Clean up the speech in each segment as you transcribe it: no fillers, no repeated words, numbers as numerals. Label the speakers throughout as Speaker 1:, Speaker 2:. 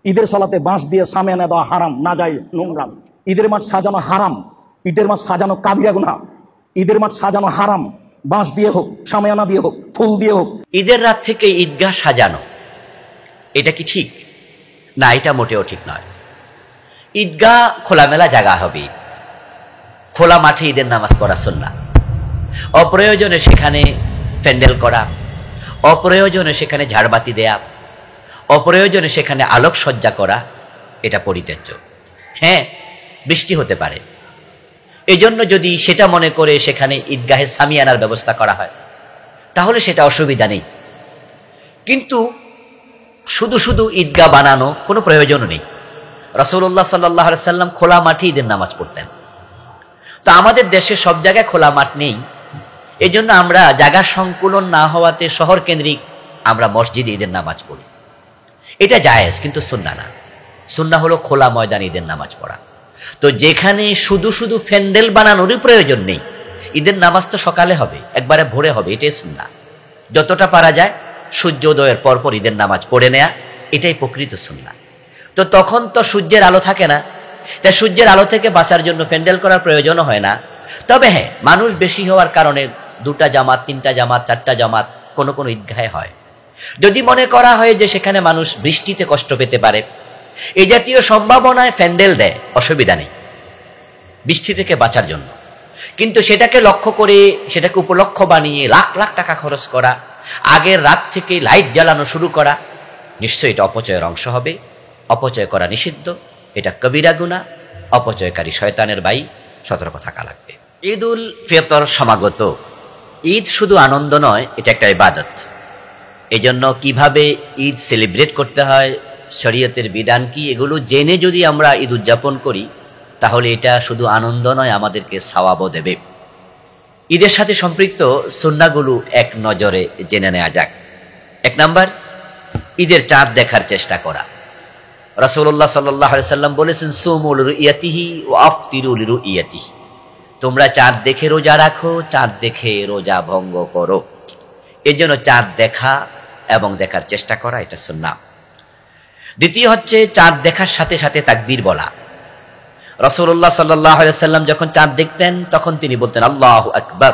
Speaker 1: ঈদের সালাতে বাঁশ দিয়ে সামিয়ানা দেওয়া হারাম, না যায়, নোংরা। ঈদের মাঠ সাজানো হারাম, ঈদের মাঠ সাজানো কাবিরা গুনাহ। ঈদের মাঠ সাজানো হারাম, বাঁশ দিয়ে হোক, সামিয়ানা দিয়ে হোক, ফুল দিয়ে হোক।
Speaker 2: ঈদের রাত থেকে ঈদগাহ সাজানো, এটা কি ঠিক? না, এটা মোটেও ঠিক নয়। ঈদগাহ খোলামেলা জায়গা হবে, খোলা মাঠে ঈদের নামাজ পড়া সুন্নাহ। অপ্রয়োজনে সেখানে প্যান্ডেল করা, অপ্রয়োজনে সেখানে ঝাড়বাতি দেয়া, অপ্রয়োজনে সেখানে আলোকসজ্জা করা, এটা পরিত্যাজ্য। হ্যাঁ, বৃষ্টি হতে পারে, এজন্য যদি সেটা মনে করে সেখানে ঈদগাহে সামিয়ানার ব্যবস্থা করা হয় তাহলে সেটা অসুবিধা নেই, কিন্তু শুধু শুধু ঈদগাহ বানানো কোনো প্রয়োজন নেই। রাসূলুল্লাহ সাল্লাল্লাহু আলাইহি সাল্লাম খোলা মাঠে ঈদের নামাজ পড়তেন। তো আমাদের দেশে সব জায়গায় খোলা মাঠ নেই, এজন্য আমরা জায়গা সংকুলন না হওয়াতে শহর কেন্দ্রিক আমরা মসজিদে ঈদের নামাজ পড়ি। এটা জায়েজ, কিন্তু সুন্নাহ না। সুন্নাহ হলো খোলা ময়দানে ঈদের নামাজ পড়া। তো যেখানে শুধু শুধু প্যান্ডেল বানানোরই প্রয়োজন নেই, ঈদের নামাজ তো সকালে হবে, একবারে ভোরে হবে, এটাই সুন্নাহ। যতটা পারা যায় সূর্যোদয়ের পরপর ঈদের নামাজ পড়ে নেয়া, এটাই প্রকৃত সুন্নাহ। তো তখন তো সূর্যের আলো থাকে না, তাই সূর্যের আলো থেকে বাঁচার জন্য প্যান্ডেল করার প্রয়োজনও হয় না। তবে হ্যাঁ, মানুষ বেশি হওয়ার কারণে 2টা জামাত, 3টা জামাত, 4টা জামাত কোনো কোনো ঈদগাহে হয়। যদি মনে করা হয় যে সেখানে মানুষ বৃষ্টিতে কষ্ট পেতে পারে, এই জাতীয় সম্ভাবনায় প্যান্ডেল দেয়, অসুবিধা নেই বৃষ্টি থেকে বাঁচার জন্য। কিন্তু সেটাকে লক্ষ্য করে, সেটাকে উপলক্ষ বানিয়ে লাখ লাখ টাকা খরচ করা, আগের রাত থেকে লাইট জ্বালানো শুরু করা, নিশ্চয়ই এটা অপচয়ের অংশ হবে। অপচয় করা নিষিদ্ধ, এটা কবিরা গুনাহ, অপচয়কারী শয়তানের ভাই, সতর্ক থাকা লাগবে। ঈদ উল ফিতর সমাগত। ঈদ শুধু আনন্দ নয়, এটা একটা ইবাদত। এজন্য কিভাবে ঈদ সেলিব্রেট করতে হয়, শরীয়তের বিধান কি, এগুলো জেনে যদি আমরা ঈদ উদযাপন করি তাহলে এটা শুধু আনন্দ নয়, আমাদেরকে সওয়াবও দেবে। ঈদের সাথে সম্পৃক্ত সুন্নাহগুলো এক নজরে জেনে নেওয়া যাক। 1 নাম্বার, ঈদের চাঁদ দেখার চেষ্টা করা। রাসূলুল্লাহ সাল্লাল্লাহু আলাইহি সাল্লাম বলেছেন, সুমু লিরুইয়াতিহি ওয়া আফতিরু লিরুইয়াতিহি। তোমরা চাঁদ দেখে রোজা রাখো, চাঁদ দেখে রোজা ভঙ্গ করো। এর জন্য চাঁদ দেখা এবং দেখার চেষ্টা করা, এটা সুন্নাহ। দ্বিতীয় হচ্ছে চাঁদ দেখার সাথে সাথে তাকবীর বলা। রাসূলুল্লাহ সাল্লাল্লাহু আলাইহি সাল্লাম যখন চাঁদ দেখতেন তখন তিনি বলতেন, আল্লাহু আকবার,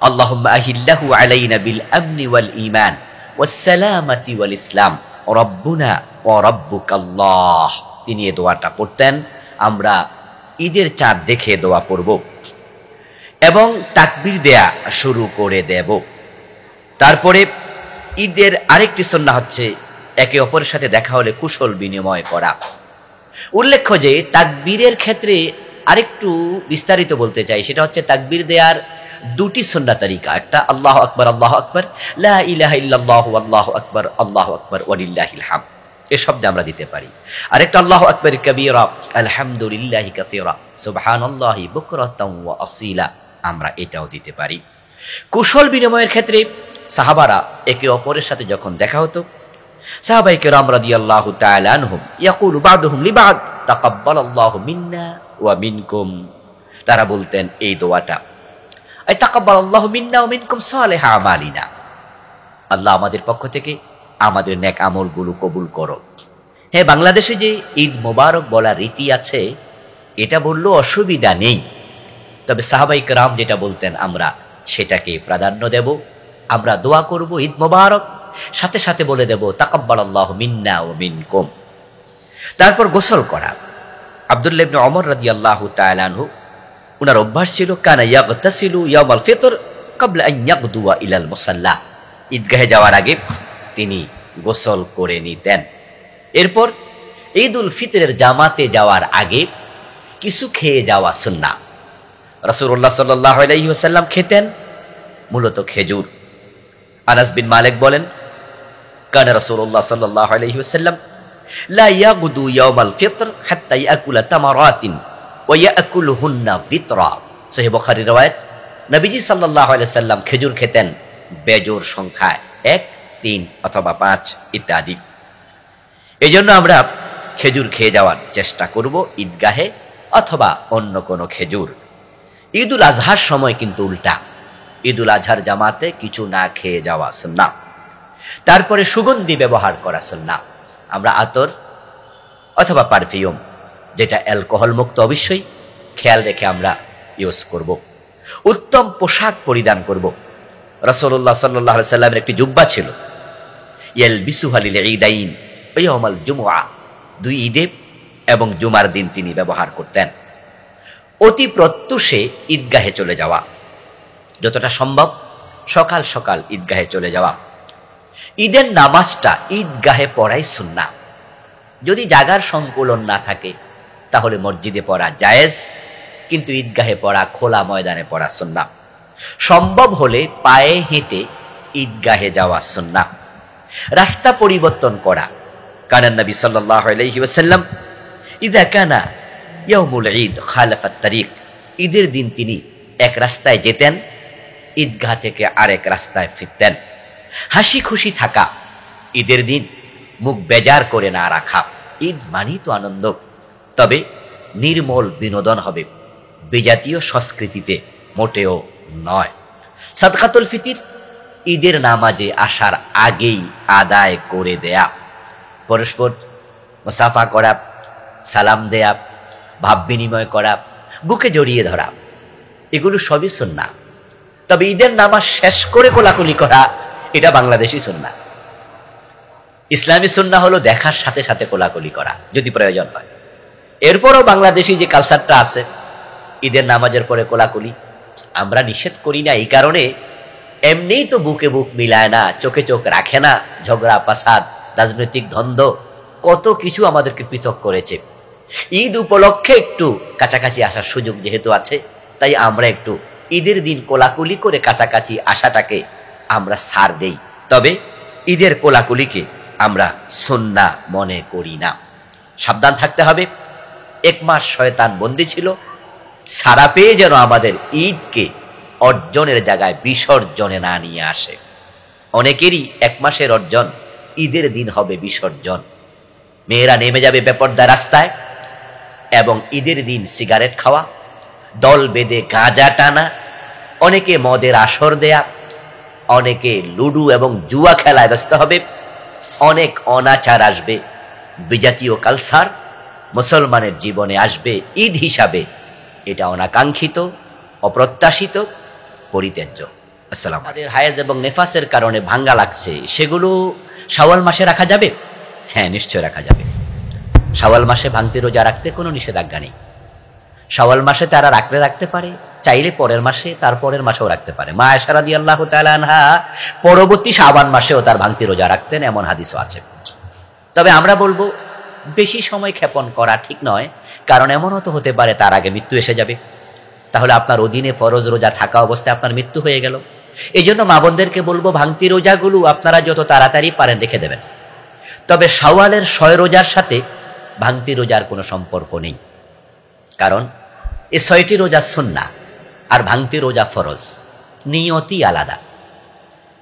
Speaker 2: আল্লাহুম্মা আহিল্লাহু আলাইনা বিল আমনি ওয়াল ঈমান ওয়াস সালামাতি ওয়াল ইসলাম রব্বুনা ওয়া রাব্বুকাল্লাহ। তিনি এই দোয়াটা পড়তেন। আমরা ঈদের চাঁদ দেখে দোয়া পড়ব এবং তাকবীর দেয়া শুরু করে দেব। তারপরে ঈদের আরেকটি সুন্নাহ হচ্ছে একে অপরের সাথে দেখা হলে কুশল বিনিময় করা। উল্লেখ্য যে তাকবীরের ক্ষেত্রে আরেকটু বিস্তারিত বলতে চাই, সেটা হচ্ছে তাকবীর দেওয়ার 2টি সুন্নাহ তরিকা। একটা আল্লাহু আকবার, আল্লাহু আকবার, লা ইলাহা ইল্লাল্লাহু আল্লাহু আকবার, আল্লাহু আকবার ওয়ালিল্লাহিল হামদ, এই শব্দে আমরা দিতে পারি। আরেকটা আল্লাহু আকবার কাবীরা, আলহামদুলিল্লাহি কাসীরা, সুবহানাল্লাহি বুকরাতান ওয়া আসীলা, আমরা এটাও দিতে পারি। কুশল বিনিময়ের ক্ষেত্রে সাহাবারা একে অপরের সাথে যখন দেখা হতো, সাহাবায়ে কেরাম রাদিয়াল্লাহু তাআলা আনহুম ইয়াকুলু বা'দুহুম লিবা'দ তাকাব্বালাল্লাহু মিন্না ওয়া মিনকুম। তারা বলতেন এই দোয়াটা, আই তাকাব্বালাল্লাহু মিন্না ওয়া মিনকুম সালিহ আমালিনা, আল্লাহ আমাদের পক্ষ থেকে আমাদের নেক আমলগুলো কবুল করো। হ্যাঁ, বাংলাদেশে যে ঈদ মোবারক বলার রীতি আছে, এটা বললেও অসুবিধা নেই। তবে সাহাবায়ে কেরাম যেটা বলতেন আমরা সেটাকে প্রাধান্য দেব। আমরা দোয়া করব ঈদ মোবারক, সাথে সাথে বলে দেব তাকাব্বালাল্লাহু মিন্না ওয়া মিনকুম। তারপর গোসল করা। আব্দুল্লাহ ইবনে ওমর রাদিয়াল্লাহু তাআলা আনহু, উনার অভ্যাস ছিল কানা ইয়াগতাসিলু ইয়াউমাল ফিতর ক্বাবলা আন ইয়াগদুয়া ইলাল মুসাল্লা। ঈদগাহে যাওয়ার আগে তিনি গোসল করে নিতেন। এরপর ঈদুল ফিতরের জামাতে যাওয়ার আগে কিছু খেয়ে যাওয়া সুন্নাহ। রাসূলুল্লাহ সাল্লাল্লাহু আলাইহি ওয়াসাল্লাম খেতেন মূলত খেজুর। আনাস বিন মালিক বলেন, কানা রাসূলুল্লাহ সাল্লাল্লাহু আলাইহি ওয়াসাল্লাম লা ইয়াগদু ইয়াউমাল ফিতর হাত্তা ইয়াকুলা তামারাতিন ওয়া ইয়াকুলুহুন্না বিতরা। সহিহ বুখারী riwayat, নবীজি সাল্লাল্লাহু আলাইহি ওয়াসাল্লাম খেজুর খেতেন বেজোড় সংখ্যায়, 1, 3 অথবা 5 ইত্যাদি। এজন্য আমরা খেজুর খেয়ে যাওয়ার চেষ্টা করব ঈদগাহে অথবা অন্য কোনো খেজুর। ঈদুল আজহার সময় কিন্তু উল্টা, ঈদুল আজহার জামাতে কিছু না খেয়ে যাওয়া সুন্নাহ। তারপরে সুগন্ধি ব্যবহার করা সুন্নাহ। আমরা আতর অথবা পারফিউম, যেটা অ্যালকোহল মুক্ত, অবশ্যই খেয়াল রেখে আমরা ইউজ করব। উত্তম পোশাক পরিধান করব। রাসূলুল্লাহ সাল্লাল্লাহু আলাইহি সাল্লামের একটি জুব্বা ছিল, ইয়ালবিসুহা লিল ঈদাইন ওয়া ইয়াউমাল জুমআ, দুই ঈদে এবং জুমার দিন তিনি ব্যবহার করতেন। অতি প্রত্যুষে ঈদগাহে চলে যাওয়া, যতটা সম্ভব সকাল সকাল ঈদগাহে চলে যাওয়া। ঈদের নামাজটা ঈদগাহে পড়াই সুন্নাহ। যদি জাগার সংকুলন না থাকে তাহলে মসজিদে পড়া জায়েজ, কিন্তু ঈদগাহে পড়া, খোলা ময়দানে পড়া সুন্নাহ। সম্ভব হলে পায়ে হেঁটে ঈদগাহে যাওয়া সুন্নাহ। রাস্তা পরিবর্তন করা, কারণ নবী সাল্লাল্লাহু আলাইহি ওয়াসাল্লাম ইযা কানা ইয়াউমুল ঈদ খালাফাত তারিক, ঈদের দিন তিনি এক রাস্তায় যেতেন, ঈদগাহ থেকে আরেক রাস্তায় ফিরতেন। হাসি খুশি থাকা, ঈদের দিন মুখ বেজার করে না রাখা। ঈদ মানেই তো আনন্দ, তবে নির্মল বিনোদন হবে, বিজাতীয় সংস্কৃতিতে মোটেও নয়। সাদকাতুল ফিতির ঈদের নামাজে আসার আগেই আদায় করে দেয়া, পরস্পর মুসাফা করা, সালাম দেয়া, ভাব বিনিময় করা, বুকে জড়িয়ে ধরা, এগুলো সবই সুন্নাহ। তবে ঈদের নামাজ শেষ করে কোলাকুলি করা, এটা বাংলাদেশি সুন্নাহ। ইসলামী সুন্নাহ হলো দেখার সাথে সাথে কোলাকুলি করা যদি প্রয়োজন হয়। এরপরও বাংলাদেশি যে কালচারটা আছে, ঈদের নামাজের পরে কোলাকুলি, আমরা নিষেধ করি না। এই কারণে এমনিই তো বুকে বুক মিলায় না, চোখে চোখ রাখে না, ঝগড়া ফাসাদ, রাজনৈতিক দ্বন্দ্ব, কত কিছু আমাদেরকে পৃথক করেছে। ঈদ উপলক্ষে একটু কাছাকাছি আসার সুযোগ যেহেতু আছে, তাই আমরা একটু ঈদের দিন কোলাকুলি করে কাছাকাছি আসাটাকে আমরা ছাড় দেই। তবে ঈদের কোলাকুলিকে আমরা সুন্নাহ মনে করি না। সাবধান থাকতে হবে। এক মাস শয়তান বন্দী ছিল, সারা পেয়ে যেন আমাদের ঈদকে অর্জনের জায়গায় বিসর্জনে না নিয়ে আসে। অনেকেরই এক মাসের অর্জন ঈদের দিন হবে বিসর্জন। মেয়েরা নেমে যাবে বেপর্দা রাস্তায়, এবং ঈদের দিন সিগারেট খাওয়া, দল বেঁধে গাঁজা টানা, অনেকে মদের আসর দেয়া, অনেকে লুডু এবং জুয়া খেলায় ব্যস্ত হবে, অনেক অনাচার আসবে, বিজাতীয় কালচার মুসলমানের জীবনে আসবে ঈদ হিসাবে। এটা অনাকাঙ্ক্ষিত, অপ্রত্যাশিত, পরিত্যাজ্য। আসসালাম। আমাদের হায়েজ এবং নেফাসের কারণে ভাঙ্গা লাগছে, সেগুলো শাওয়াল মাসে রাখা যাবে? হ্যাঁ, নিশ্চয় রাখা যাবে। শাওয়াল মাসে ভাঙতি রোজা রাখতে কোনো নিষেধাজ্ঞা নেই। শাওয়াল মাসে তারা রাখতে পারে, চাইলে পরের মাসে, তারপরের মাসেও রাখতে পারে। মা আয়েশা রাদিয়াল্লাহু তাআলা আনহা পরবর্তী শাবান মাসেও তার ভাঙতি রোজা রাখতেন, এমন হাদিসও আছে। তবে আমরা বলবো বেশি সময় ক্ষেপণ করা ঠিক নয়, কারণ এমনও তো হতে পারে তার আগে মৃত্যু এসে যাবে, তাহলে আপনার অধীনে ফরজ রোজা থাকা অবস্থায় আপনার মৃত্যু হয়ে গেল। এই জন্য মা বোনদেরকে বলবো ভাঙতি রোজাগুলো আপনারা যত তাড়াতাড়ি পারেন রেখে দেবেন। তবে শাওয়ালের 6 রোজার সাথে ভাঙতি রোজার কোনো সম্পর্ক নেই, কারণ এই 6টি রোজা সুন্নাহ আর ভাঙতি রোজা ফরজ, নিয়তি আলাদা।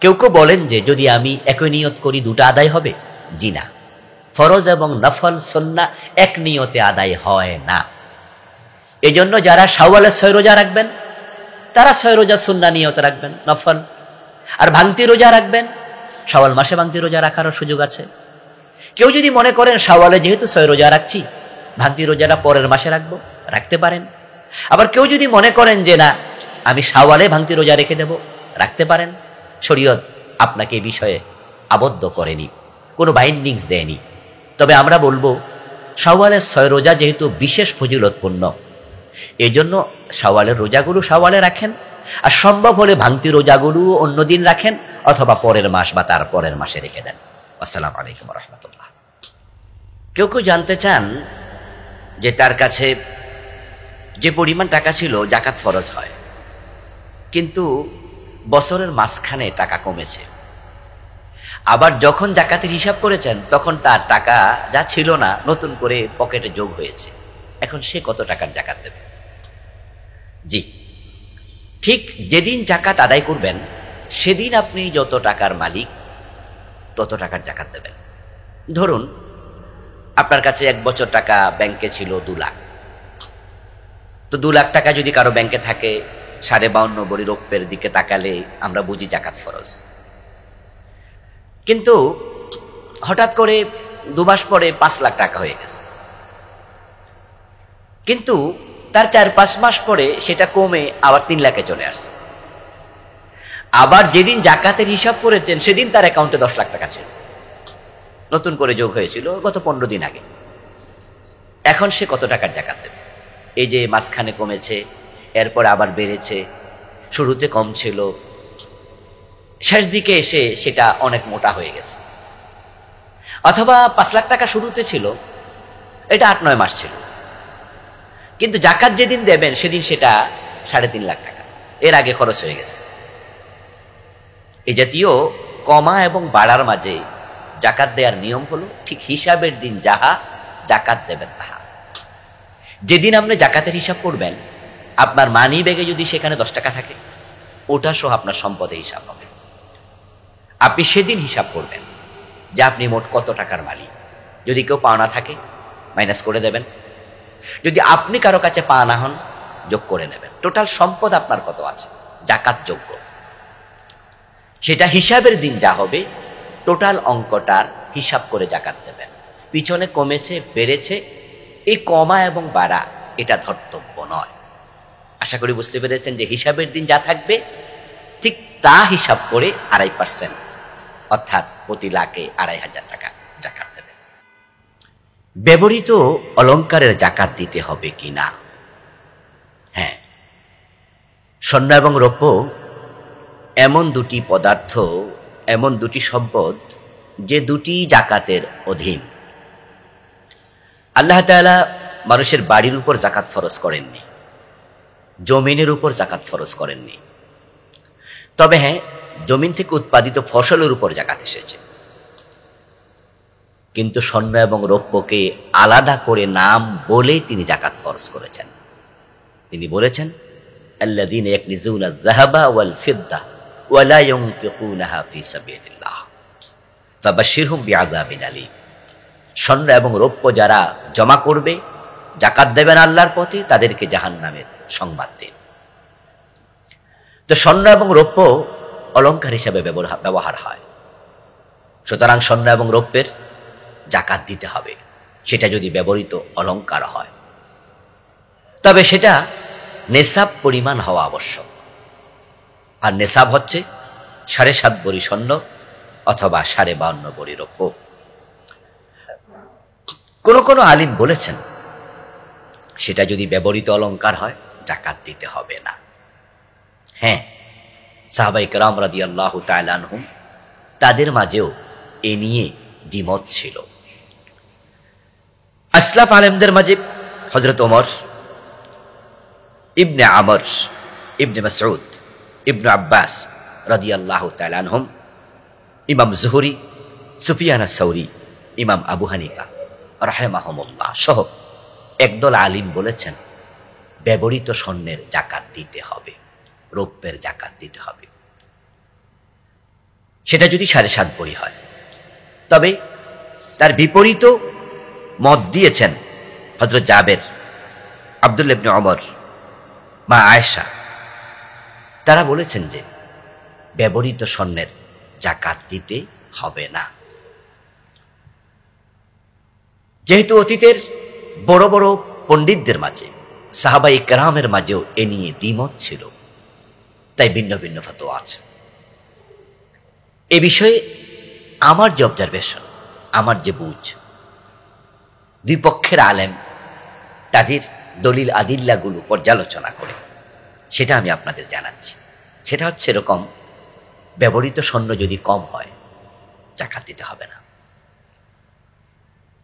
Speaker 2: কেউ কেউ বলেন যে যদি আমি একই নিয়ত করি দুটো আদায় হবে। জি না, ফরজ এবং নফল সুন্নাহ এক নিয়তে আদায় হয় না। এজন্য যারা শাওয়ালের 6 রোজা রাখবেন তারা 6 রোজা সুন্নাহ নিয়ত রাখবেন, নফল। আর ভাঙতি রোজা রাখবেন, শাওয়াল মাসে ভাঙতি রোজা রাখারও সুযোগ আছে। কেউ যদি মনে করেন শাওয়ালে যেহেতু 6 রোজা রাখছি, ভাঙতি রোজাটা পরের মাসে রাখবো, রাখতে পারেন। আবার কেউ যদি মনে করেন যে না, আমি শাওয়ালে ভাঙতি রোজা রেখে দেব, রাখতে পারেন। শরীয়ত আপনাকে এই বিষয়ে আবদ্ধ করেনি, কোনো বাইন্ডিংস দেয়নি। তবে আমরা বলবো শাওয়ালের 6 রোজা যেহেতু বিশেষ ফজিলতপূর্ণ, এই জন্য শাওয়ালের রোজাগুলো শাওয়ালে রাখেন, আর সম্ভব হলে ভাঙতি রোজাগুলো অন্যদিন রাখেন, অথবা পরের মাস বা তার পরের মাসে রেখে দেন। আসসালামু আলাইকুম ওয়া রাহমাতুল্লাহ। কেউ কেউ জানতে চান যে তার কাছে যে পরিমাণ টাকা ছিল জাকাত ফরজ হয়, কিন্তু বছরের মাঝখানে টাকা কমেছে। আবার যখন জাকাতের হিসাব করেছেন তখন তার টাকা যা ছিল না নতুন করে পকেটে যোগ হয়েছে, এখন সে কত টাকার জাকাত দেবে? জি, ঠিক যেদিন জাকাত আদায় করবেন সেদিন আপনি যত টাকার মালিক তত টাকার জাকাত দেবেন। ধরুন আপনার কাছে 1 বছর টাকা ব্যাংকে ছিল 2 লাখ, তো 2 লাখ টাকা যদি কারো ব্যাংকে থাকে, 52.5 ভরি রৌপ্যের দিকে তাকালে আমরা বুঝি জাকাত ফরজ। কিন্তু হঠাৎ করে 2 মাস পরে 5 লাখ টাকা হয়ে গেছে, কিন্তু তার 4-5 মাস পরে সেটা কমে আবার 3 লাখে চলে আসছে। আবার যেদিন জাকাতের হিসাব করেছেন সেদিন তার অ্যাকাউন্টে 10 লাখ টাকা ছিল, নতুন করে যোগ হয়েছিল গত 15 দিন আগে। এখন সে কত টাকার জাকাত দেবে? এই যে মাঝখানে কমেছে, এরপর আবার বেড়েছে, শুরুতে কম ছিল, শেষ দিকে এসে সেটা অনেক মোটা হয়ে গেছে। অথবা 5 লাখ টাকা শুরুতে ছিল, এটা 8-9 মাস ছিল, কিন্তু জাকাত যেদিন দেবেন সেদিন সেটা 3.5 লাখ টাকা, এর আগে খরচ হয়ে গেছে। এই জাতীয় কমা এবং বাড়ার মাঝে জাকাত দেওয়ার নিয়ম হলো ঠিক হিসাবের দিন যাহা জাকাত দেবেন তাহা। যেদিন আপনি জাকাতের হিসাব করবেন, আপনার মানি ব্যাগে যদি সেখানে 10 টাকা থাকে, ওটা সহ আপনার সম্পদের হিসাব হবে। আপনি সেদিন হিসাব করবেন যে আপনি মোট কত টাকার মালিক। যদি কেউ পাওনা থাকে মাইনাস করে দেবেন, যদি আপনি কারো কাছে পাওনা হন যোগ করে নেবেন। টোটাল সম্পদ আপনার কত আছে জাকাত যোগ্য, সেটা হিসাবের দিন যা হবে টোটাল অঙ্কটার হিসাব করে জাকাত দেবেন। পিছনে কমেছে বেড়েছে, এই কমা এবং বাড়া এটা ধর্তব্য নয়। আশা করি বুঝতে পেরেছেন যে হিসাবের দিন যা থাকবে ঠিক তা হিসাব করে 2.5%, অর্থাৎ প্রতি লাখে 2,500 টাকা জাকাত দেবে। ব্যবহৃত অলংকারের জাকাত দিতে হবে কিনা? হ্যাঁ, স্বর্ণ এবং রৌপ্য এমন দুটি পদার্থ, এমন দুটি সম্পদ যে দুটি জাকাতের অধীন। আল্লাহ তাআলা মানুষের বাড়ির উপর জাকাত ফরজ করেননি, জমিনের উপর জাকাত ফরজ করেননি। তবে হ্যাঁ, জমিন থেকে উৎপাদিত ফসলের উপর জাকাত এসেছে। কিন্তু স্বর্ণ এবং রৌপ্যকে আলাদা করে নাম বলে তিনি জাকাত ফরজ করেছেন। তিনি বলেছেন, আল্লাযীনা ইয়াকনিজুনা আয-যাহাবা ওয়াল ফিদ্দা ওয়া লা ইউনফিকুনাহা ফী সাবিলিল্লাহ ফাবাশশিরহুম বিআযাবিন আলীম। স্বর্ণ এবং রৌপ্য যারা জমা করবে, জাকাত দেবেন আল্লাহর পথে, তাদেরকে জাহান্নামের সংবাদ দিন। তো স্বর্ণ এবং রৌপ্য অলংকার হিসাবে ব্যবহার হয়, সুতরাং স্বর্ণ এবং রৌপ্যের জাকাত দিতে হবে, সেটা যদি ব্যবহৃত অলংকার হয়। তবে সেটা নেসাব পরিমাণ হওয়া আবশ্যক। আর নেসাব হচ্ছে 7.5 ভরি স্বর্ণ অথবা 52.5 ভরি রৌপ্য। কোন কোন আলিম বলেছেন সেটা যদি ব্যবহৃত অলংকার হয় জাকাত দিতে হবে না। হ্যাঁ, সাহাবায়ে কেরাম রাদিয়াল্লাহু তাআলা আনহুম তাদের মাঝেও এ নিয়ে দ্বিমত ছিল। আসলাফ আলেমদের মাঝে হযরত ওমর, ইবনে আমর, ইবনে মাসউদ, ইবনে আব্বাস রাদিয়াল্লাহু তাআলা আনহুম, ইমাম যুহরি, সুফিয়ান আস-সাউরি, ইমাম আবু হানিফা রাহিমাহুমুল্লাহ সহ একদল আলিম বলেছেন ব্যবহৃত স্বর্ণের জাকাত দিতে হবে, রৌপ্যের জাকাত দিতে হবে, সেটা যদি 7.5 ভরি হয়। তবে তার বিপরীত মত দিয়েছেন হযরত জাবের, আব্দুল্লাহ ইবনে ওমর, মা আয়েশা। তারা বলেছেন যে ব্যবহৃত স্বর্ণের জাকাত দিতে হবে না। যেহেতু অতীতের বড় বড় পণ্ডিতদের মাঝে, সাহাবায়ে কেরামের মাঝেও এ নিয়ে দ্বিমত ছিল, তাই ভিন্ন ভিন্ন ফতোয়া আছে। এ বিষয়ে আমার যে অবজারভেশন, আমার যে বুঝ, দুই পক্ষের আলেম তাদের দলিল আদিল্লাগুলো পর্যালোচনা করে সেটা আমি আপনাদের জানাচ্ছি। সেটা হচ্ছে এরকম, ব্যবহৃত স্বর্ণ যদি কম হয় জাকাত দিতে হবে না।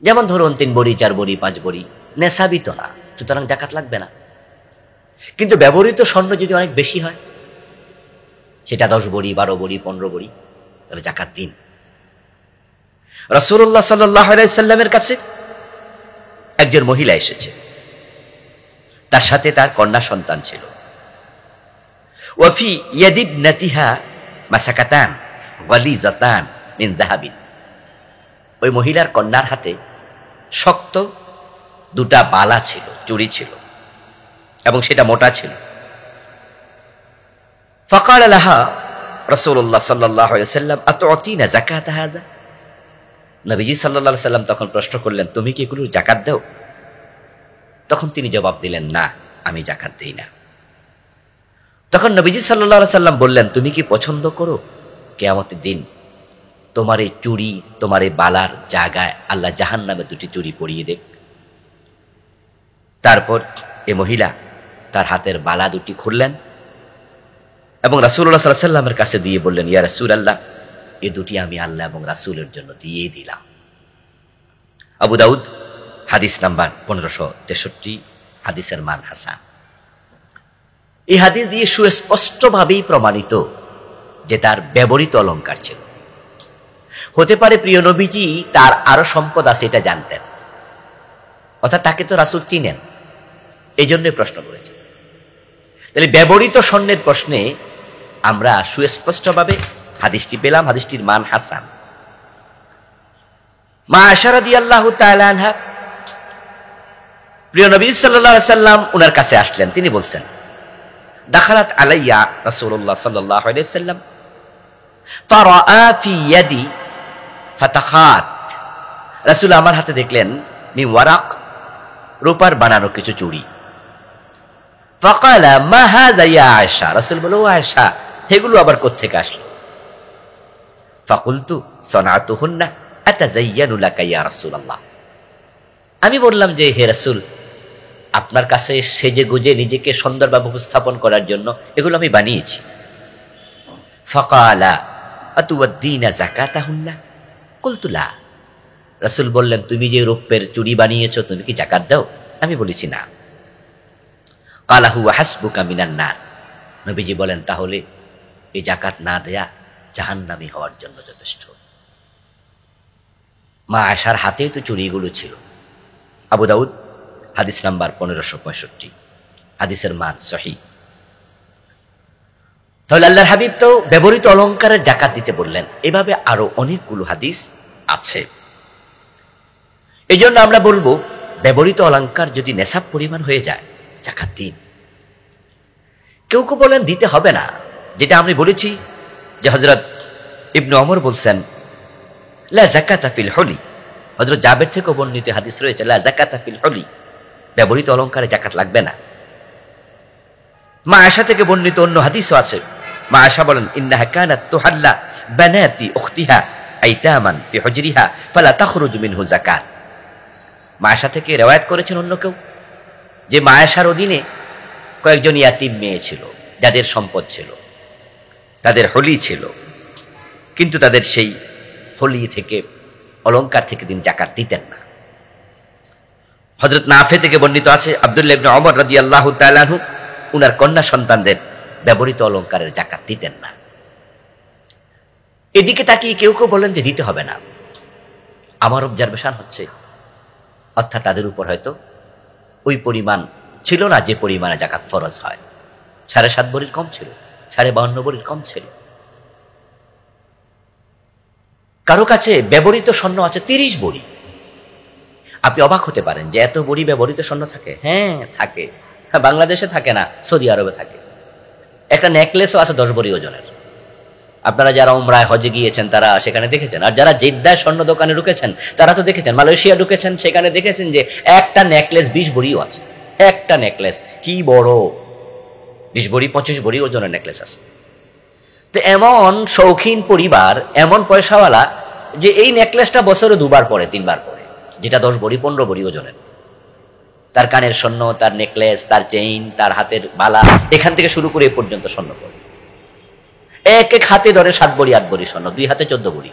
Speaker 2: যেমন ধরুন 3 ভরি, 4 ভরি, 5 ভরি, নেশাবি তো না, সুতরাং জাকাত লাগবে না। কিন্তু ব্যবহৃত স্বর্ণ যদি অনেক বেশি হয়, সেটা 10 ভরি, 12 ভরি, 15 ভরি, তাহলে জাকাত দিন। রাসূলুল্লাহ সাল্লাল্লাহু আলাইহি সাল্লামের কাছে একজন মহিলা এসেছে, তার সাথে তার কন্যা সন্তান ছিল। ওয়াফি ইয়াদিবনাতিহা মাসাকাতান ওয়ালিজাতান মিন যাহাবিন। ওই মহিলার কন্যার হাতে শক্ত 2টা বালা ছিল, চুড়ি ছিল, এবং সেটা মোটা ছিল। ফাকাল লাহা রাসূলুল্লাহ সাল্লাল্লাহু আলাইহি ওয়াসাল্লাম আতুতিনা যাকাত হাযা। নবীজি সাল্লাল্লাহু আলাইহি ওয়াসাল্লাম তখন প্রশ্ন করলেন, তুমি কি এগুলোর যাকাত দাও? তখন তিনি জবাব দিলেন, না, আমি জাকাত দেই না। তখন নবীজি সাল্লাল্লাহু আলাইহি সাল্লাম বললেন, তুমি কি পছন্দ করো কিয়ামতের দিন তোমার এই চুড়ি, তোমার এই বালার জায়গায় আল্লাহ জাহান্নামে দুটি চুড়ি পরিয়ে দেখ? তারপর এ মহিলা তার হাতের বালা দুটি খুললেন এবং রাসূলুল্লাহ সাল্লাল্লাহু আলাইহি সাল্লামের কাছে দিয়ে বললেন, ইয়া রাসূলুল্লাহ, এই দুটি আমি আল্লাহ এবং রাসূলের জন্য দিয়ে দিলাম। আবু দাউদ, হাদিস নাম্বার 1563, হাদিসের মান হাসান। এই হাদিস দিয়ে সুস্পষ্টভাবেই প্রমাণিত যে তার ব্যবহৃত অলংকার ছিল। হতে পারে প্রিয় নবীজি তার আরো সম্পদ আছে এটা জানতেন, অর্থাৎ তাকে তো রাসূল চিনেন, এই জন্যই প্রশ্ন করেছেন। তাহলে ব্যবহৃত স্বর্ণের প্রশ্নে আমরা সুস্পষ্টভাবে হাদিসটি পেলাম, হাদিসটির মান হাসান। মা আয়েশা রাদিয়াল্লাহু তাআলা আনহা, প্রিয় নবী সাল্লাল্লাহু আলাইহি সাল্লাম উনার কাছে আসলেন। তিনি বলছেন, দাখালাত আলাইয়া রাসূলুল্লাহ সাল্লাল্লাহু আলাইহি সাল্লাম ফারাআ ফি ইয়াদি ফাতাখাত। রাসূল আমার হাতে দেখলেন মিন ওয়ারাক, রূপার বানানো কিছু চুড়ি। ফাকালা মা হাযা ইয়া আয়েশা, রাসূল বলল, ও আয়েশা, এগুলো আবার কোত্থেকে আসলো? ফাকুলতু সানাতুহুন্না আতাযায়্যানু লাকা ইয়া রাসূলুল্লাহ। আমি বললাম যে, হে রাসূল, আপনার কাছে সেজে গুজে নিজেকে সুন্দরভাবে উপস্থাপন করার জন্য এগুলো আমি বানিয়েছি। ফাকালা আতুওয়াদ্দিনা যাকাতাহুন্না, কুলতু লা। রাসূল বললেন, তুমি যে রূপের চুড়ি বানিয়েছো তুমি কি যাকাত দাও? আমি বলেছি না। ক্বালা হুয়া হাসবুকা মিনান নার। নবীজি বলেন, তাহলে এই যাকাত না দেয়া জাহান্নামী হওয়ার জন্য যথেষ্ট। মা আয়েশার হাতেই তো চুড়িগুলো ছিল। আবু দাউদ, হাদিস নাম্বার 1565, হাদিসের মান সহিহ। তাহলে আল্লাহর হাবিব তো ব্যবহৃত অলংকারের যাকাত দিতে বললেন। এভাবে আরো অনেকগুলো হাদিস আছে। এই জন্য আমরা বলবো, ব্যবহৃত অলংকার যদি নেশাব পরিমাণ হয়ে যায়, যাকাত দিন। কেউ কেউ বলেন দিতে হবে না, যেটা আমি বলেছি যে হযরত ইবনে ওমর বলছেন, লা যাকাতা ফিল হুলি। হযরত জাবের থেকে বর্ণিত হাদিস রয়েছে, লা যাকাতা ফিল হুলি, ব্যবহৃত অলংকারে যাকাত লাগবে না। মা আয়েশা থেকে বর্ণিত অন্য হাদিসও আছে। মা আয়েশা বলেন, ইন্নাহা কানাত তুহাল্লা বানাতি উখতিহা আইতামান ফি হুজরিহা ফালা তাখরুজু মিনহু যাকাত। মা আয়েশা থেকে রওয়ায়াত করেছেন অন্য কেউ যে মা আয়েশার অধীনে কয়েকজন ইয়াতিম মেয়ে ছিল, যাদের সম্পদ ছিল, তাদের হলি ছিল, কিন্তু তাদের সেই হলি থেকে, অলংকার থেকে তিনি যাকাত দিতেন না। হযরত নাফে থেকে বর্ণিত আছে, আব্দুল্লাহ ইবনে ওমর রাদিয়াল্লাহু তাআলা আনহু উনার কন্যা সন্তানদের ব্যবহৃত অলংকারের যাকাত দিতেন না। এদিকে তাকিয়ে কেউ কেউ বলেন যে দিতে হবে না। আমার অবজারভেশন হচ্ছে, অর্থাৎ তাদের উপর হয়তো ওই পরিমাণ ছিল না যে পরিমাণে যাকাত ফরজ হয়। 7.5 ভরির কম ছিল, 52.5 ভরির কম ছিল। কারো কাছে ব্যবহৃত স্বর্ণ আছে 30 ভরি। আপনি অবাক হতে পারেন যে এত ভরি ব্যবহৃত স্বর্ণ থাকে। হ্যাঁ থাকে, বাংলাদেশে থাকে না, সৌদি আরবে থাকে। একটা নেকলেসও আছে 10 ভরি ওজনের। আপনারা যারা উমরায় হজে গিয়েছেন তারা সেখানে দেখেছেন, আর যারা জেদ্দায় স্বর্ণ দোকানে ঢুকেছেন তারা তো দেখেছেন, মালয়েশিয়া ঢুকেছেন সেখানে দেখেছেন যে একটা নেকলেস 20 ভরিও আছে। একটা নেকলেস কি বড়, 20 ভরি 25 ভরি ওজনের নেকলেস আছে। তো এমন শৌখিন পরিবার, এমন পয়সাওয়ালা যে এই নেকলেসটা বছরে 2 বার পরে, 3 বার পরে, যেটা 10 ভরি 15 ভরি ওজনের। তার কানের স্বর্ণ, তার নেকলেস, তার চেইন, তার হাতের বালা, এখান থেকে শুরু করে এ পর্যন্ত স্বর্ণ পড়ে। এক এক হাতে ধরে 7 ভরি 8 ভরি স্বর্ণ, 2 হাতে 14 ভরি।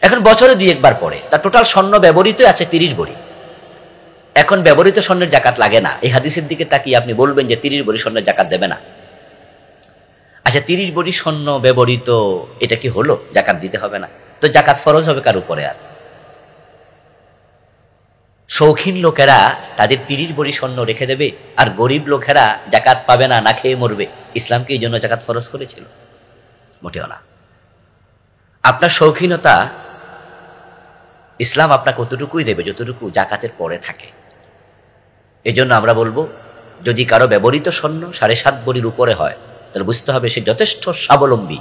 Speaker 2: এখন বছরে 2 একবার পড়ে, তার টোটাল স্বর্ণ ব্যবহৃত আছে 30 ভরি। এখন ব্যবহৃত স্বর্ণের যাকাত লাগে না। এই হাদিসের দিকে তাকিয়ে আপনি বলবেন যে 30 ভরি স্বর্ণের যাকাত দেবে না। আচ্ছা, 30 ভরি স্বর্ণ ব্যবহৃত, এটা কি হলো যাকাত দিতে হবে না? তো যাকাত ফরজ হবে কার উপরে? আর শৌখিন লোকেরা তাদের 30 ভরি স্বর্ণ রেখে দেবে, আর গরিব লোকেরা যাকাত পাবে না, না খেয়ে মরবে। ইসলামকে এই জন্য যাকাত ফরজ করেছিল? মোটেও না। আপনার শৌখিনতা ইসলাম আপনাকে কতটুকুই দেবে যতটুকু যাকাতের পরে থাকে। এজন্য আমরা বলবো, যদি কারো ব্যবহৃত স্বর্ণ 7.5 ভরির উপরে হয় তাহলে বুঝতে হবে সে যথেষ্ট স্বাবলম্বী,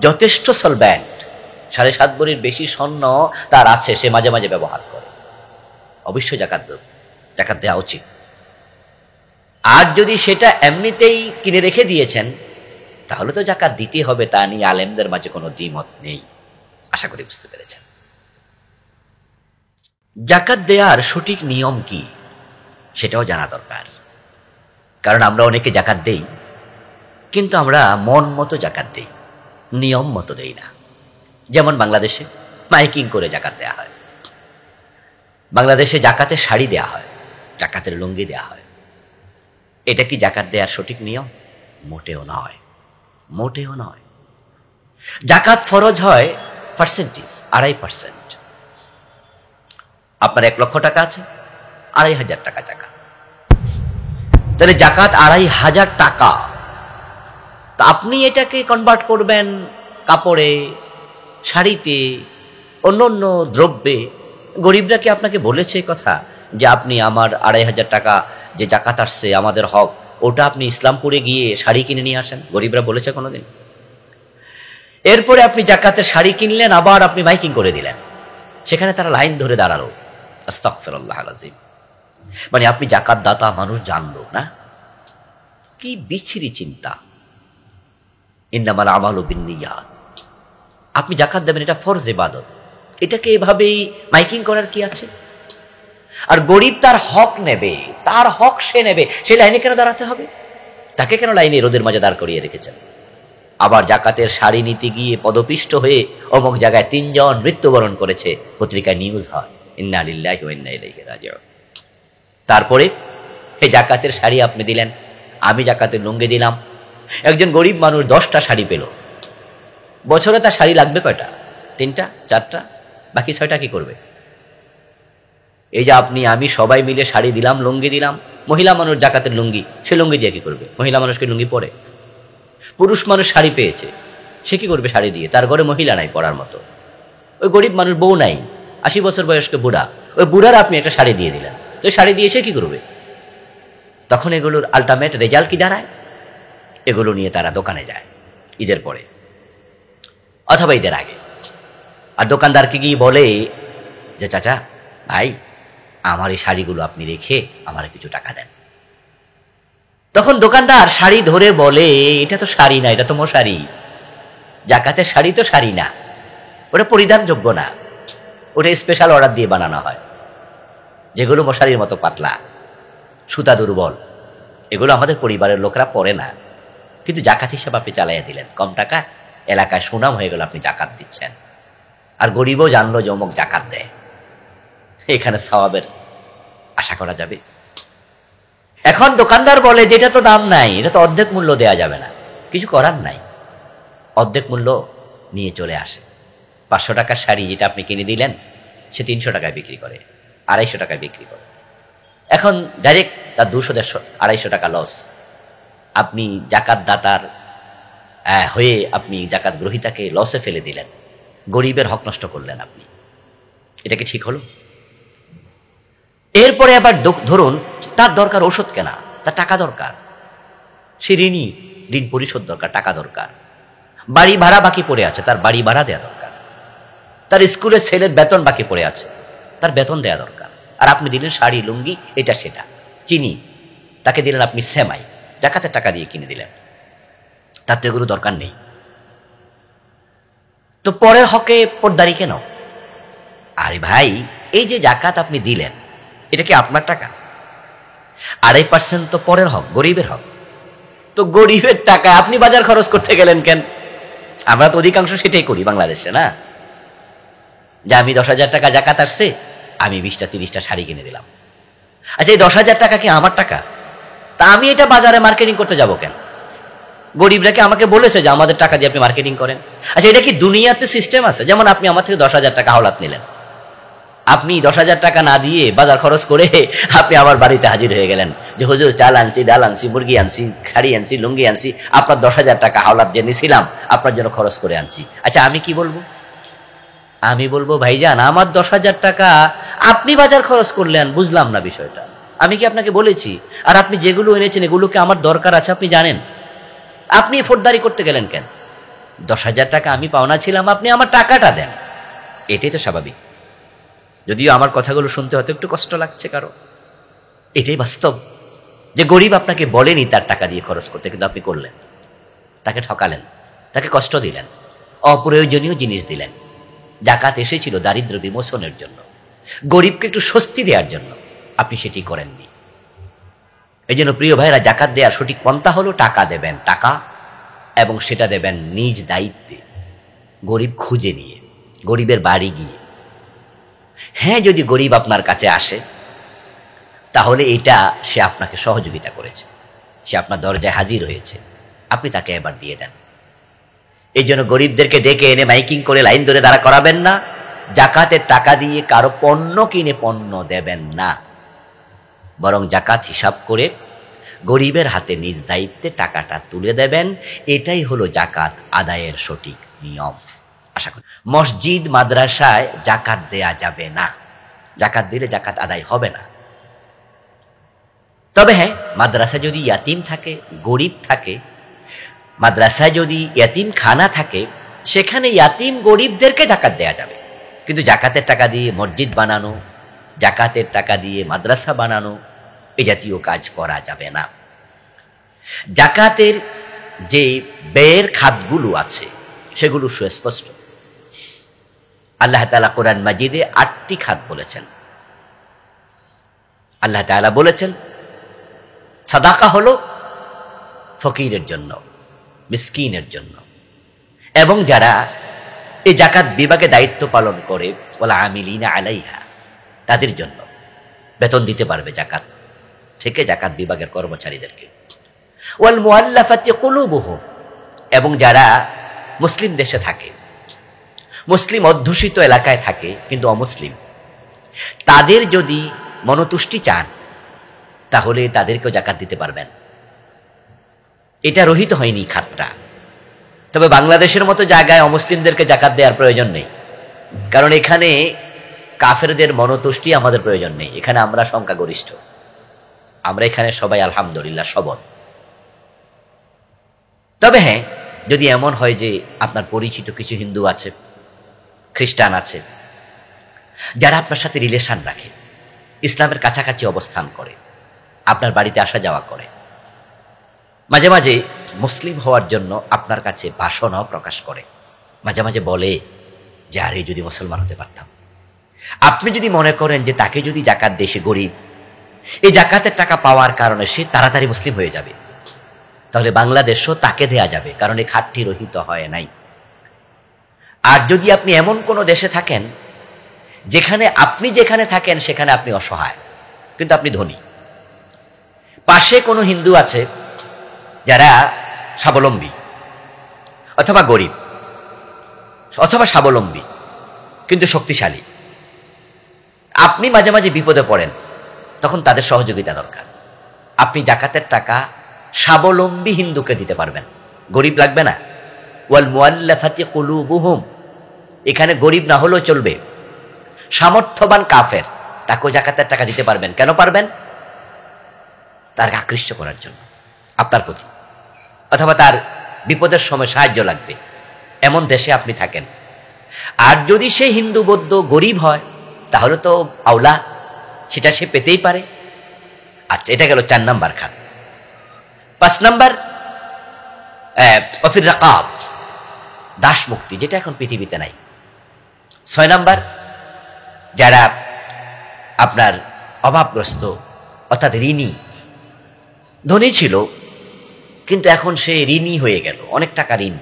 Speaker 2: যথেষ্ট সলভ্যান্ট। 7.5 ভরির বেশি স্বর্ণ তার আছে, সে মাঝে মাঝে ব্যবহার করে, অবশ্যই যাকাত দেবে। জাকাত দেওয়া উচিত। আর যদি সেটা এমনিতেই কিনে রেখে দিয়েছেন তাহলে তো জাকাত দিতে হবে, তা নিয়ে আলেমদের মাঝে কোনো দ্বিমত নেই। আশা করি বুঝতে পেরেছেন। জাকাত দেওয়ার সঠিক নিয়ম কি সেটাও জানা দরকার। কারণ আমরা অনেকে জাকাত দেই, কিন্তু আমরা মন মতো জাকাত দেই, নিয়ম মতো দেই না। যেমন বাংলাদেশে মাইকিং করে জাকাত দেয়া হয়, বাংলাদেশে জাকাতের শাড়ি দেয়া হয়, জাকাতের লুঙ্গি দেয়া হয়। এটা কি জাকাত দেওয়ার সঠিক নিয়ম? মোটেও নয়, মোটেও নয়। জাকাত ফরজ হয় পার্সেন্টেজ 2.5%। আপনার 1 লক্ষ টাকা আছে, 2,500 টাকা জাকাত। তাহলে জাকাত 2,500 টাকা। তা আপনি এটাকে কনভার্ট করবেন কাপড়ে, শাড়িতে, অন্য অন্য দ্রব্যে। গরিবরা কি আপনাকে বলেছে কথা যে আপনি আমার 2,500 টাকা যে জাকাত আসছে আমাদের হক, ওটা আপনি ইসলামপুরে গিয়ে শাড়ি কিনে নিয়ে আসেন? গরিবরা বলেছে কোনোদিন? এরপরে আপনি জাকাতের শাড়ি কিনলেন, আবার আপনি মাইকিং করে দিলেন, সেখানে তারা লাইন ধরে দাঁড়ালো। আস্তাগফিরুল্লাহ আল-আযীম। মানে আপনি জাকাত দাতা, মানুষ জানলো না। কি বিচ্ছিরি চিন্তা। ইন্নামাল আমালু বিন্নিয়াত। আপনি জাকাত দেবেন, এটা ফরজ ইবাদত, এটাকে এভাবেই মাইকিং করার কি আছে? আর গরিব তার হক নেবে, তার হক সে নেবে, সে লাইনে কেন দাঁড়াতে হবে? তাকে কেন লাইনে রোদের মাঝে দাঁড় করিয়ে রেখেছেন? আবার জাকাতের শাড়ি নিতে গিয়ে পদপিষ্ট হয়ে অমুক জায়গায় 3 জন মৃত্যুবরণ করেছে, পত্রিকায় নিউজ হয়। ইন্না লিল্লাহি ওয়া ইন্না ইলাইহি রাজিউন। তারপরে এই জাকাতের শাড়ি আপনি দিলেন, আমি জাকাতের লুঙ্গি দিলাম। একজন গরিব মানুষ 10টা শাড়ি পেল, বছরে তার শাড়ি লাগবে কয়টা? 3টা 4টা, বাকি 6টা কি করবে? এই যে আপনি আমি সবাই মিলে শাড়ি দিলাম, লুঙ্গি দিলাম। মহিলা মানুষ জাকাতের লুঙ্গি, সে লুঙ্গি দিয়ে কি করবে? মহিলা মানুষকে লুঙ্গি পরে? পুরুষ মানুষ শাড়ি পেয়েছে, সে কি করবে শাড়ি দিয়ে? তার ঘরে মহিলা নাই পরার মতো। ওই গরিব মানুষ বউ নাই, 80 বছর বয়স্ক বুড়া, ওই বুড়ার আপনি একটা শাড়ি দিয়ে দিলেন, তো শাড়ি দিয়ে সে কি করবে? তখন এগুলোর আলটিমেট রেজাল্ট কি দাঁড়ায়? এগুলো নিয়ে তারা দোকানে যায় ঈদের পরে অথবা ঈদের আগে, আর দোকানদারকে গিয়ে বলে যে চাচা ভাই, আমার এই শাড়িগুলো আপনি রেখে আমার কিছু টাকা দেন। তখন দোকানদার শাড়ি ধরে বলে, এটা তো শাড়ি না, এটা তো মশারি। জাকাতের শাড়ি তো শাড়ি না, ওটা পরিধানযোগ্য না, ওটা স্পেশাল অর্ডার দিয়ে বানানো হয়, যেগুলো মশারির মতো পাতলা, সুতা দুর্বল, এগুলো আমাদের পরিবারের লোকরা পরে না। কিন্তু জাকাত হিসাবে আপনি চালাইয়া দিলেন, কম টাকা, এলাকায় সুনাম হয়ে গেল আপনি জাকাত দিচ্ছেন। আর গরিবও জানলো যে অমুক জাকাত দেয়, এখানে সওয়াবের আশা করা যাবে। এখন দোকানদার বলে যে এটা তো দাম নাই, এটা তো অর্ধেক মূল্য দেয়া যাবে না। কিছু করার নাই, অর্ধেক মূল্য নিয়ে চলে আসে। 500 টাকার শাড়ি যেটা আপনি কিনে দিলেন, সে 300 টাকায় বিক্রি করে, 250 টাকায় বিক্রি করে। এখন ডাইরেক্ট তার 200-250 টাকা লস। আপনি জাকাত দাতার হয়ে আপনি জাকাত গ্রহীতাকে লসে ফেলে দিলেন, গরিবের হক নষ্ট করলেন আপনি। এটা কি ঠিক হলো? এরপরে আবার ধরুন তার দরকার ওষুধ কেনা, তার টাকা দরকার, সে ঋণী, ঋণ পরিশোধ দরকার, টাকা দরকার। বাড়ি ভাড়া বাকি পড়ে আছে, তার বাড়ি ভাড়া দেওয়া দরকার। তার স্কুলের ছেলের বেতন বাকি পড়ে আছে, তার বেতন দেওয়া দরকার। আর আপনি দিলেন শাড়ি, লুঙ্গি, এটা সেটা, চিনি, তাকে দিলেন আপনি সেমাই, জাকাতের টাকা দিয়ে কিনে দিলেন। তার তো এগুলো দরকার নেই। তো পরের হকে পর্দারি কেন? আরে ভাই, এই যে জাকাত আপনি দিলেন, এটা কি আপনার টাকা? 2.5% তো পরের হক, গরিবের হক। তো গরিবের টাকা আপনি বাজার খরচ করতে গেলেন কেন? আমরা তো অধিকাংশ সেটাই করি বাংলাদেশে, না? যে আমি 10,000 টাকা জাকাত আসছে, আমি 20টা-30টা শাড়ি কিনে দিলাম। আচ্ছা, এই 10,000 টাকা কি আমার টাকা? তা আমি এটা বাজারে মার্কেটিং করতে যাব কেন? গরিবরা কি আমাকে বলেছে যে আমাদের টাকা দিয়ে আপনি মার্কেটিং করেন? আচ্ছা, এটা কি দুনিয়াতে সিস্টেম আছে? যেমন আপনি আমার থেকে 10,000 টাকা হাওলাত নিলেন, আপনি 10,000 টাকা না দিয়ে বাজার খরচ করে আপনি আমার বাড়িতে হাজির হয়ে গেলেন যে হুজুর চাল আনছি, ডাল আনছি, মুরগি আনছি, শাড়ি আনছি, লুঙ্গি আনছি, আপনার 10,000 টাকা হাওলাত যে নিছিলাম আপনার জন্য খরচ করে আনছি। আচ্ছা, আমি কি বলবো? আমি বলবো ভাইজান, আমার 10,000 টাকা আপনি বাজার খরচ করলেন, বুঝলাম না বিষয়টা। আমি কি আপনাকে বলেছি? আর আপনি যেগুলো এনেছেন এগুলোকে আমার দরকার আছে, আপনি জানেন, আপনি ফোর্দারি করতে গেলেন কেন? 10,000 টাকা আমি পাওনা ছিলাম, আপনি আমার টাকাটা দেন, এটাই তো স্বাভাবিক। যদিও আমার কথাগুলো শুনতে হয়তো একটু কষ্ট লাগছে কারো, এটাই বাস্তব, যে গরিব আপনাকে বলেনি তার টাকা দিয়ে খরচ করতে, কিন্তু আপনি করলেন, তাকে ঠকালেন, তাকে কষ্ট দিলেন, অপ্রয়োজনীয় জিনিস দিলেন। জাকাত এসেছিল দারিদ্র বিমোচনের জন্য, গরিবকে একটু স্বস্তি দেওয়ার জন্য, আপনি সেটি করেননি। এই জন্য প্রিয় ভাইরা, জাকাত দেওয়ার সঠিক পন্থা হলো টাকা দেবেন, টাকা, এবং সেটা দেবেন নিজ দায়িত্বে, গরিব খুঁজে নিয়ে, গরিবের বাড়ি গিয়ে। হ্যাঁ, যদি গরিব আপনার কাছে আসে তাহলে এটা সে আপনাকে সহযোগিতা করেছে, সে আপনার দরজায় হাজির হয়েছে, আপনি তাকে এবার দিয়ে দেন। এই জন্য গরিবদেরকে ডেকে এনে মাইকিং করে লাইন ধরে দাঁড়া করাবেন না। জাকাতের টাকা দিয়ে কারো পণ্য কিনে পণ্য দেবেন না, বরং জাকাত হিসাব করে গরিবের হাতে নিজ দায়িত্বে টাকাটা তুলে দেবেন। এটাই হলো জাকাত আদায়ের সঠিক নিয়ম। আশা করি মসজিদ মাদ্রাসায় জাকাত দেয়া যাবে না, জাকাত দিলে জাকাত আদায় হবে না। তবে হ্যাঁ, মাদ্রাসায় যদি ইয়াতিম থাকে, গরিব থাকে, মাদ্রাসায় যদি ইয়াতিম খানা থাকে, সেখানে ইয়াতিম গরিবদেরকে জাকাত দেয়া যাবে। কিন্তু জাকাতের টাকা দিয়ে মসজিদ বানানো, জাকাতের টাকা দিয়ে মাদ্রাসা বানানো, এই জাতীয় কাজ করা যাবে না। জাকাতের যে ব্যয়ের খাতগুলো আছে সেগুলো সুস্পষ্ট। আল্লাহ তাআলা কোরআন মাজিদে 8টি খাত বলেছেন। আল্লাহ তাআলা বলেছেন, সাদাকা হলো ফকিরের জন্য, মিসকিনের জন্য, এবং যারা এই জাকাত বিভাগে দায়িত্ব পালন করে, ওয়াল আমিলিনা আলাইহা, তাদের জন্য বেতন দিতে পারবে জাকাত থেকে, জাকাত বিভাগের কর্মচারীদেরকে। ওয়াল মুআল্লাফাতি কুলুবুহুম, এবং যারা মুসলিম দেশে থাকে, মুসলিম অধ্যুষিত এলাকায় থাকে কিন্তু অমুসলিম, তাদের যদি মনতুষ্টি চান তাহলে তাদেরকেও জাকাত দিতে পারবেন। এটা রহিত হয়নি খাতটা। তবে বাংলাদেশের মতো জায়গায় অমুসলিমদেরকে জাকাত দেওয়ার প্রয়োজন নেই, কারণ এখানে কাফেরদের মনতুষ্টি আমাদের প্রয়োজন নেই। এখানে আমরা সংখ্যাগরিষ্ঠ, আমরা এখানে সবাই আলহামদুলিল্লাহ সবল। তবে হ্যাঁ, যদি এমন হয় যে আপনার পরিচিত কিছু হিন্দু আছে, খ্রিস্টান আছে, যারা আপনার সাথে রিলেশন রাখে, ইসলামের কাছাকাছি অবস্থান করে, আপনার বাড়িতে আসা যাওয়া করে, মাঝে মাঝে মুসলিম হওয়ার জন্য আপনার কাছে বাসনাও প্রকাশ করে, মাঝে মাঝে বলে যে আরে যদি মুসলমান হতে পারতাম। আপনি যদি মনে করেন যে তাকে যদি জাকাত দেয়, সে গরিব, এই জাকাতের টাকা পাওয়ার কারণে সে তাড়াতাড়ি মুসলিম হয়ে যাবে, তাহলে বাংলাদেশও তাকে দেয়া যাবে, কারণ এই খাতটি রহিত হয় নাই। আর যদি আপনি এমন কোনো দেশে থাকেন যেখানে যেখানে থাকেন সেখানে আপনি অসহায় কিন্তু আপনি ধনী, পাশে কোনো হিন্দু আছে যারা স্বাবলম্বী অথবা গরিব অথবা স্বাবলম্বী কিন্তু শক্তিশালী, আপনি মাঝে মাঝে বিপদে পড়েন, তখন তাদের সহযোগিতা দরকার। আপনি জাকাতের টাকা স্বাবলম্বী হিন্দুকে দিতে পারবেন, গরিব লাগবে না। ওয়াল মুআল্লাফাতি কুলুবুহুম, এখানে গরিব না হলেও চলবে, সামর্থ্যবান কাফের, তাকেও জাকাতের টাকা দিতে পারবেন। কেন পারবেন? তার আকৃষ্ট করার জন্য আপনার প্রতি, অথবা তার বিপদের সময় সাহায্য লাগবে, এমন দেশে আপনি থাকেন। আর যদি সে হিন্দু বৌদ্ধ গরিব হয় তাহলে তো আওলা, সেটা সে পেতেই পারে। আচ্ছা, এটা গেল 4 নাম্বার খাত। 5 নাম্বার অফির রাকাব, দাস মুক্তি, যেটা এখন পৃথিবীতে নাই। 6 নাম্বার যারা আপনার অভাবগ্রস্ত অর্থাৎ ঋণী, ধনী ছিল কিন্তু এখন সে ঋণী হয়ে গেল, অনেক টাকা ঋণ,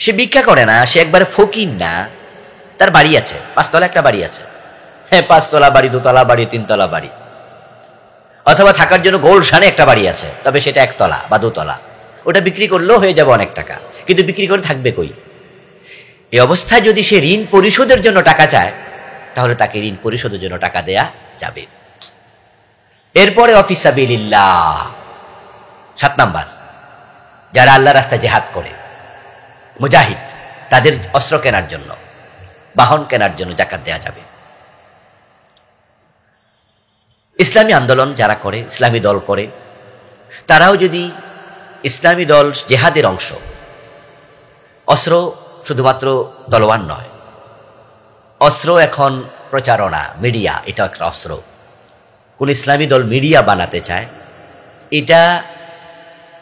Speaker 2: সে ভিক্ষা করে না, সে একবারে ফকির না, তার বাড়ি আছে, 5 তলা একটা বাড়ি আছে, হ্যাঁ 5 তলা বাড়ি, 2 তলা বাড়ি, 3 তলা বাড়ি, অথবা থাকার জন্য গোলশানে একটা বাড়ি আছে, তবে সেটা 1 তলা বা 2 তলা, ওটা বিক্রি করলেও হয়ে যাবে অনেক টাকা, কিন্তু বিক্রি করে থাকবে কই? এই অবস্থায় যদি সে ঋণ পরিশোধের জন্য টাকা চায় তাহলে তাকে ঋণ পরিশোধের জন্য টাকা দেয়া যাবে। এরপরে ফি সাবিলিল্লাহ, 7 নাম্বার যারা আল্লাহর রাস্তায় জিহাদ করে, মুজাহিদ, তাদের অস্ত্র কেনার জন্য, বাহন কেনার জন্য জাকাত দেয়া যাবে। ইসলামী আন্দোলন যারা করে, ইসলামী দল করে, তারাও যদি ইসলামী দল জেহাদের অংশ, অস্ত্র শুধুমাত্র তলোয়ার নয়, অস্ত্র এখন প্রচারণা, মিডিয়া, এটা একটা অস্ত্র। কোন ইসলামী দল মিডিয়া বানাতে চায়, এটা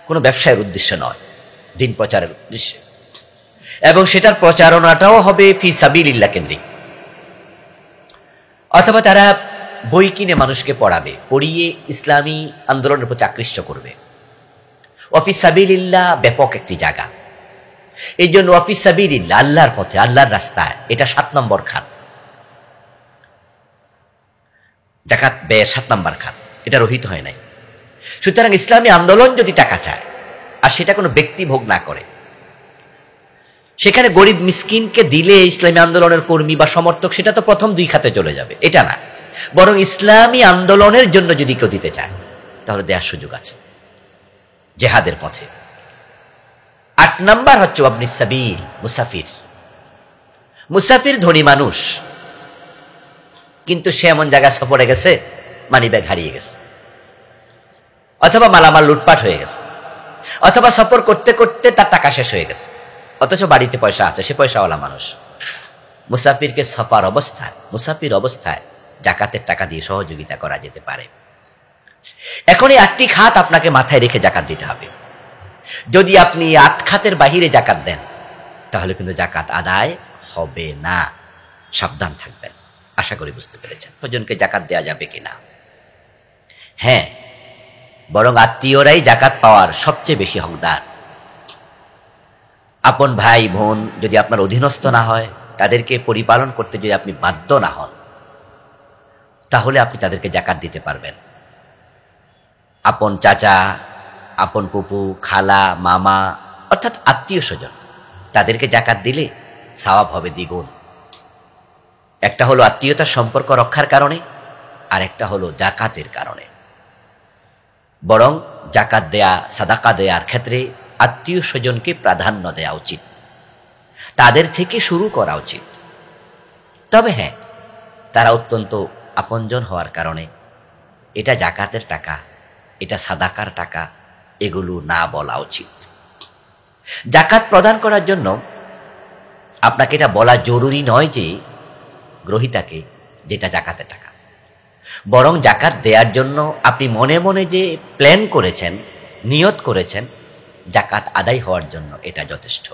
Speaker 2: কোনো ব্যবসায়ের উদ্দেশ্য নয়, দিন প্রচারের উদ্দেশ্যে, এবং সেটার প্রচারণাটাও হবে ফি সাবিলিল্লাহ কেন্দ্রিক। অথবা তারা বই কিনে মানুষকে পড়াবে, পড়িয়ে ইসলামী আন্দোলনের প্রতি আকৃষ্ট করবে। ওয়াফি সাবিলিল্লাহ ব্যাপক একটি জায়গা, এই জন্য ওয়াফি সাবিলিল্লাহ আল্লাহর পথে, আল্লাহর রাস্তায়, এটা 7 নম্বর খাত। জাকাত ব্যয়ের 7 নম্বর খাত, এটা রহিত হয় নাই। সুতরাং ইসলামী আন্দোলন যদি টাকা চায়, আর সেটা কোনো ব্যক্তি ভোগ না করে, সেখানে গরিব মিসকিনকে দিলে ইসলামী আন্দোলনের কর্মী বা সমর্থক সেটা তো প্রথম 2 খাতে চলে যাবে, এটা না। বরং ইসলামী আন্দোলনের জন্য যদি কেউ দিতে চায়, তাহলে দেওয়ার সুযোগ আছে জেহাদের পথে। 8 নাম্বার হচ্ছে ওয়াবনিস সাবিল, মুসাফির। মুসাফির ধনী মানুষ, কিন্তু সে এমন জায়গায় সফরে গেছে মানিব্যাগ হারিয়ে গেছে, অথবা মালামাল লুটপাট হয়ে গেছে, অথবা সফর করতে করতে তার টাকা শেষ হয়ে গেছে, অথচ বাড়িতে পয়সা আছে, সে পয়সাওয়ালা মানুষ। মুসাফিরকে মুসাফির অবস্থায় জাকাতের টাকা দিয়ে সহযোগিতা করা যেতে পারে। এখন এই 8টি খাত আপনাকে মাথায় রেখে জাকাত দিতে হবে। যদি আপনি 8 খাতের বাহিরে জাকাত দেন, তাহলে কিন্তু জাকাত আদায় হবে না। সাবধান থাকবেন। আশা করি বুঝতে পেরেছেন প্রজনকে জাকাত দেওয়া যাবে কিনা। হ্যাঁ, বরং আত্মীয়রাই জাকাত পাওয়ার সবচেয়ে বেশি হকদার। আপন ভাই বোন যদি আপনার অধীনস্থ না হয়, তাদেরকে পরিপালন করতে যদি আপনি বাধ্য না হন, তাহলে আপনি তাদেরকে জাকাত দিতে পারবেন। আপন চাচা, আপন ফুপু, খালা, মামা, অর্থাৎ আত্মীয় স্বজন, তাদেরকে জাকাত দিলে সওয়াব হবে দ্বিগুণ। একটা হলো আত্মীয়তার সম্পর্ক রক্ষার কারণে, আর একটা হলো জাকাতের কারণে। বরং জাকাত দেয়া, সাদাকা দেয়ার ক্ষেত্রে আত্মীয় স্বজনকে প্রাধান্য দেওয়া উচিত, তাদের থেকে শুরু করা উচিত। তবে হ্যাঁ, তারা অত্যন্ত আপনজন হওয়ার কারণে এটা জাকাতের টাকা, এটা সাদাকার টাকা, এগুলো না বলা উচিত। জাকাত প্রদান করার জন্য আপনাকে এটা বলা জরুরি নয় যে গ্রহীতাকে যেটা জাকাতের টাকা, বরং জাকাত দেওয়ার জন্য আপনি মনে মনে যে প্ল্যান করেছেন, নিয়ত করেছেন, জাকাত আদায় হওয়ার জন্য এটা যথেষ্ট।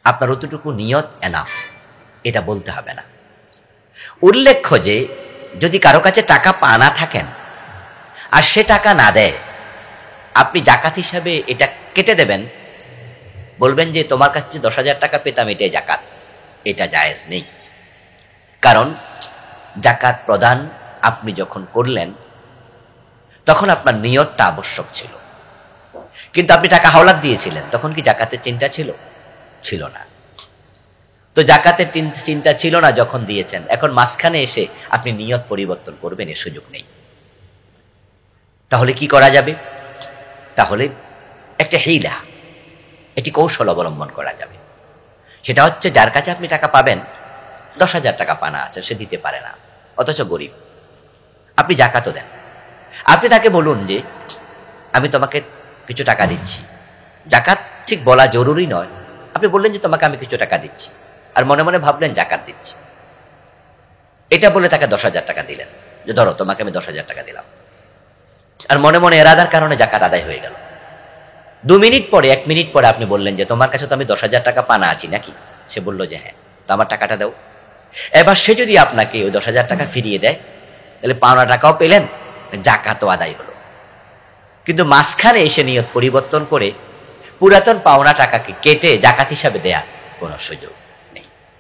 Speaker 2: আপনার অতটুকু নিয়ত এনাফ, এটা বলতে হবে না। উল্লেখ্য যে যদি কারো কাছে টাকা পানা থাকেন আর সে টাকা না দেয়, আপনি জাকাত হিসাবে এটা কেটে দেবেন, বলবেন যে তোমার কাছে 10,000 টাকা পেতাম, এটাই জাকাত। এটা জায়েজ নেই। কারণ জাকাত প্রদান আপনি যখন করলেন, তখন আপনার নিয়তটা আবশ্যক ছিল, কিন্তু আপনি টাকা হাওলাত দিয়েছিলেন, তখন কি জাকাতের চিন্তা ছিল? ছিল না। তো জাকাতের চিন্তা ছিল না যখন দিয়েছেন, এখন মাঝখানে এসে আপনি নিয়ত পরিবর্তন করবেন, এর সুযোগ নেই। তাহলে কি করা যাবে? তাহলে একটা হিলা, একটি কৌশল অবলম্বন করা যাবে। সেটা হচ্ছে, যার কাছে আপনি টাকা পাবেন, 10,000 টাকা পানা আছে, সে দিতে পারে না, অথচ গরিব, আপনি জাকাতও দেন। আপনি তাকে বলুন যে আমি তোমাকে কিছু টাকা দিচ্ছি। জাকাত ঠিক বলা জরুরি নয়, আপনি বললেন যে তোমাকে আমি কিছু টাকা দিচ্ছি, আর মনে মনে ভাবলেন জাকাত দিচ্ছি। এটা বলে তাকে 10,000 টাকা দিলেন, যে ধরো তোমাকে আমি 10,000 টাকা দিলাম, আর মনে মনে এরাদার কারণে জাকাত আদায় হয়ে গেল। 2 মিনিট পরে, 1 মিনিট পরে আপনি বললেন যে তোমার কাছে তো আমি 10,000 টাকা পানা আছি নাকি? সে বলল যে হ্যাঁ, তো আমার টাকাটা দাও। এবার সে যদি আপনাকে ওই 10,000 টাকা ফিরিয়ে দেয়, তাহলে পাওনা টাকাও পেলেন, জাকাতও আদায় হলো। কিন্তু মাঝখানে এসে নিয়ত পরিবর্তন করে পুরাতন পাওনা টাকাকে কেটে জাকাত হিসাবে দেয়া কোনো সুযোগ